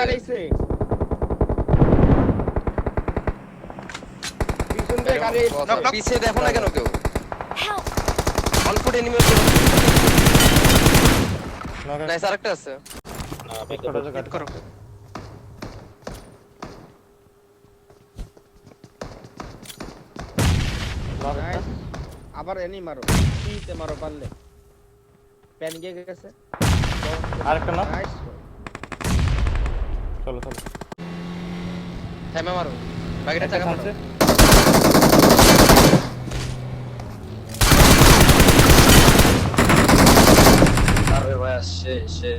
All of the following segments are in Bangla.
আইছে পিছন থেকে গাড়ি পিছে দেখো না কেন কেউ Help! অল্প এনিমি নাইস আরেকটা আছে হিট করো Nice. আবার এনি মারো পিতে মারো পারলে প্যান গিয়ে গেছে আরেকটা না নাইস চলো চলো টাইমে মারো বাকিটা টাকা মারো থামছে আরে ভাই সে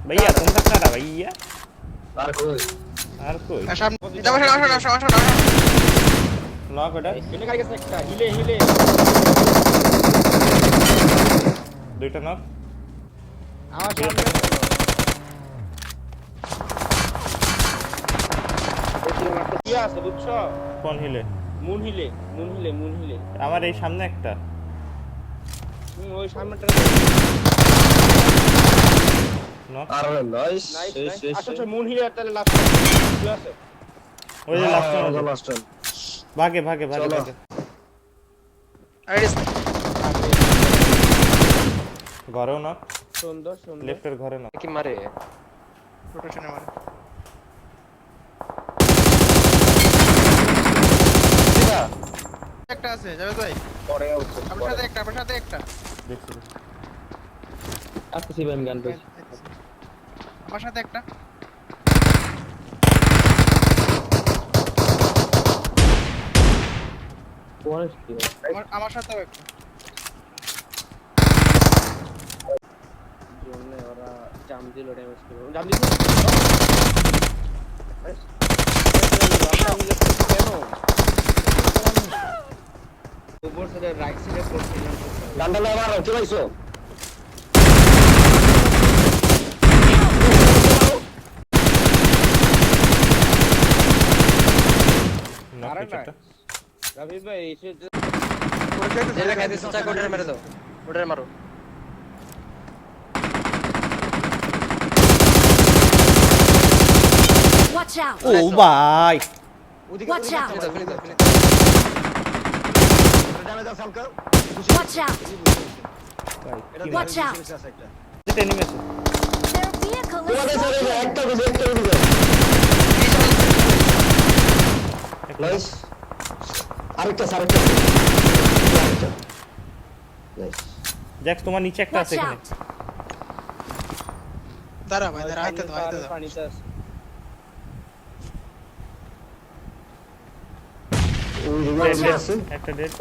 भैया तुम तक ना भैया আর কই আর কই সামনে যাও আসো লক ওটা এনে গাড়ি গেছে একটা হিলে দুইটা নক আমার সামনে কি আছে বুঝছো কোন হিলে মুন হিলে আমার এই সামনে একটা ওই সামনেটা নক আরে নাইস নাইস আচ্ছা মুন হিলে তাহলে লাস্ট কি আছে ওই যে লাস্ট লাস্ট ভাগে চলো। আইডিস ঘরেও নক সুন্দর লেফটের ঘরে নক কি মারে রোটেশনে মারে একটা আছে যাবে ভাই পরে উঠছে আমার সাথে একটা দেখছি আসতেছি ভাই আমি গান পেয়েছি আমার সাথে একটা আমার সাথেও একটা জন্য ওরা জাম দিল ড্যামেজ করলো জাম দিল কেন উপর সাইডে রাইট সাইডে করছিলাম ডান্ডা না মারো কি পাইছো নক আরে না একটা রবি ভাই এসে জেলে খাইতে চেষ্টা করে মেরে দাও ওটারে মারো Watch out! ও ভাই Watch out! ফেলে দাও Watch out! Watch out! এটা এনিমি আছে Their vehicle is একটা smoking! নাইস আরেকটা নাইস জ্যাক্স তোমার নিচে একটা আছে Watch এখানে out! দাঁড়া ভাই দাঁড়া আইতে দাও পানিতে আছে একটা ডেড